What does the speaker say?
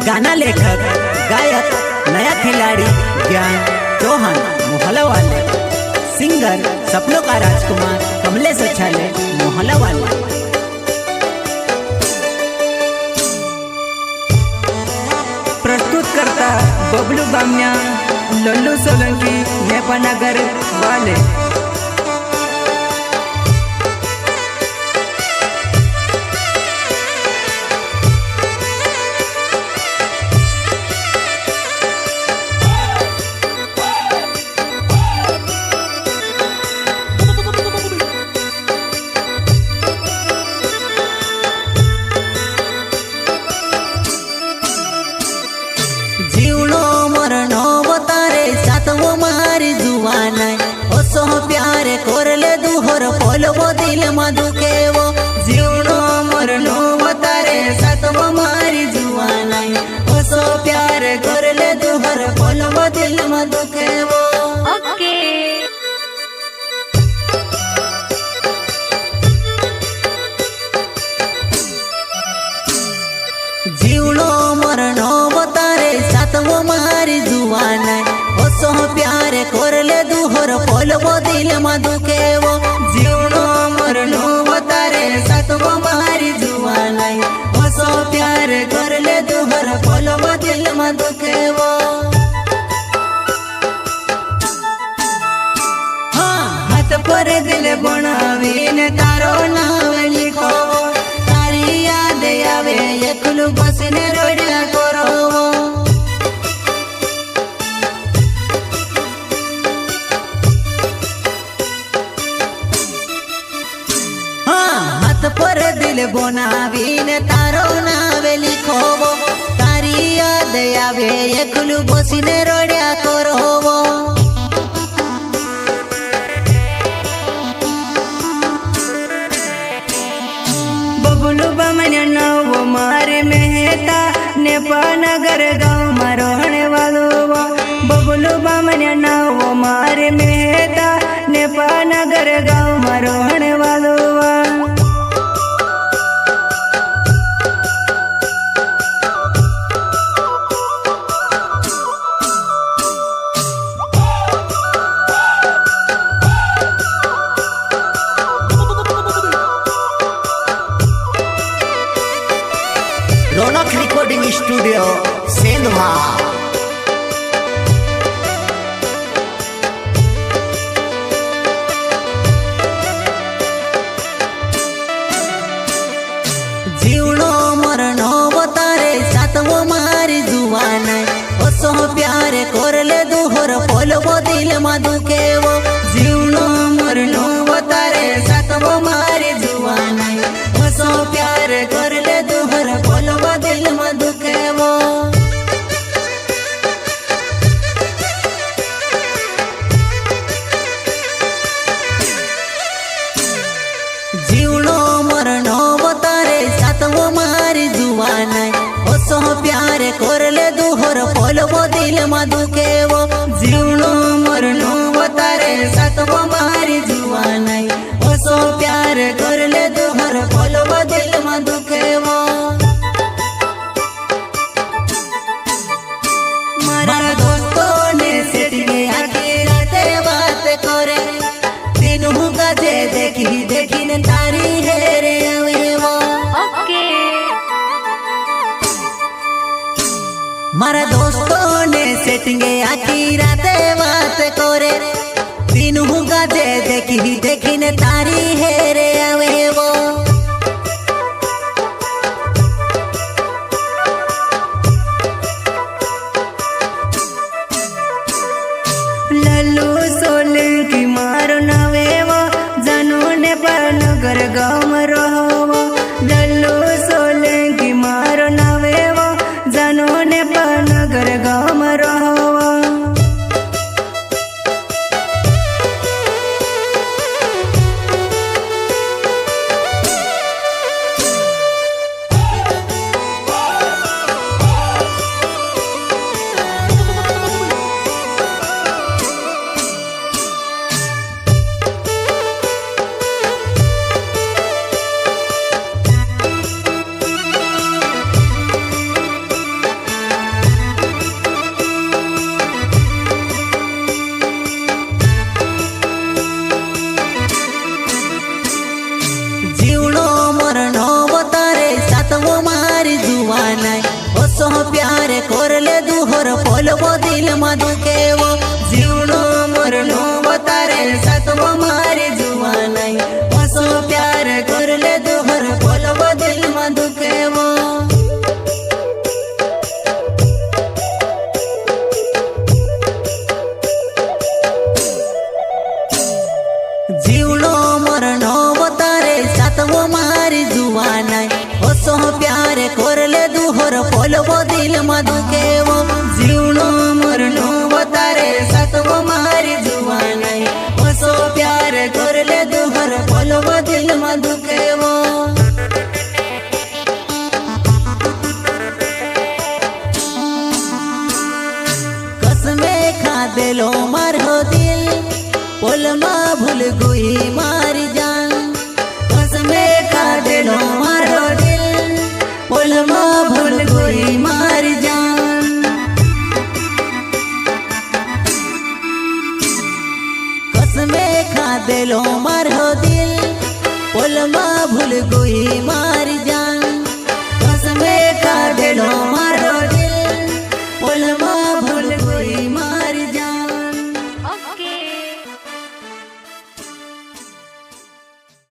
गाना लेखक गायक नया खिलाड़ी ज्ञान चौहान मोहल्ला वाले, सिंगर सपनों का राजकुमार कमलेश अच्छाले मोहल्ला वाले। प्रस्तुत करता बबलू बामिया, लल्लू सोलंकी, नेपानगर वाले। जीवनो मरणो बतारे सातवो मारी जुवान ओसो प्यारे कोरले दुहर पोलवो दिल मधुके वो। जीवनो मरणो बतारे सातवो मारी जुवान ओसो प्यारे कोरले दुहर पोलवो दिल मधुके वो। जीवनो मरणो बतारे सातवो मारी जुवान ओसो प्यारे कोरले दुहर पोलवो दिल मधुके वो। जीवनो मरणो बतारे सातवो मारी जुवान ओसो प्यारे कोरले दुहर पोलवो दिल मधुके वो। हाँ हाथ पर दिल बनावीने तारो नाम लिखो, तारी याद आवे एकलू बसने रोड्या करो। हाथ पर दिल बनावीने तारो नावे लिखो, तारी याद आवे एकलू बसने रोड्या करो। बबलू बामिया नव मारे मेहता, नेपानगर गाँव में रहने वालो। बबलू बामिया नव मारे मेहता, नेपानगर गाँव में रहने वालो। रौनक रिकॉर्डिंग स्टूडियो सेंधवा। जीवनो मरणो बतारे सातवो मारी जुवान ओसो प्यारे कोरले दुहर पोलवो दिल मधुके वो। जीवनो मरणो बतारे सातवो मारी जुवान ओसो प्यारे कोरले दुहर पोलवो दिल मधुके वो। जीवनो मरणो बतारे सातवो मारी जुवान ओसो प्यारे कोरले दुहर पोलवो दिल मधुके वो। जीवनो मरणो बतारे सातवो मारी जुवान ओसो प्यारे कोरले दुहर पोलवो दिल मधुके वो। मारा दोस्तों ने सेटिंगे आके राते बात करे, तीनों गजे देखी देखी ने तारी है रे अवे वो। मारा दोस्तों ने सेटिंगे आकी राते बात करे, तीनों गजे देखी देखी ने तारी है रे अवे वो। लल्लू सोलंकी मारो नवे वो, जानू नेपानगर गाँव में रहो। लल्लू सोलंकी मारो नवे वो, जानू नेपानगर गाँव में रहो। હસો પ્યાર કોરલે દુહર પોલવો દિલ માં દુખેવો જીવનો મરનો વતારે સાતવો મારી જુવાનાઈ હસો પ્યાર કોરલે દુહર પોલવો દિલ માં દુખેવો જીવનો મરનો વતારે સાતવો મારી જુવાનાઈ હસો પ્યાર કોરલે દુહર પોલવો દિલ માં દુખેવો જીવનો મરનો વતારે સાતવો મારી જુવાનાઈ હસો પ્યાર કોરલે દુહર પોલવો દિલ માં દુખેવો कसमे खादेलो मारो दिल पोल मां भूल गई मारी जान कसमे खादेलो मारो दिल पोल मां भूल गई मारी जान कसमे खादेलो मारो दिल पोल मां भूल गई मारी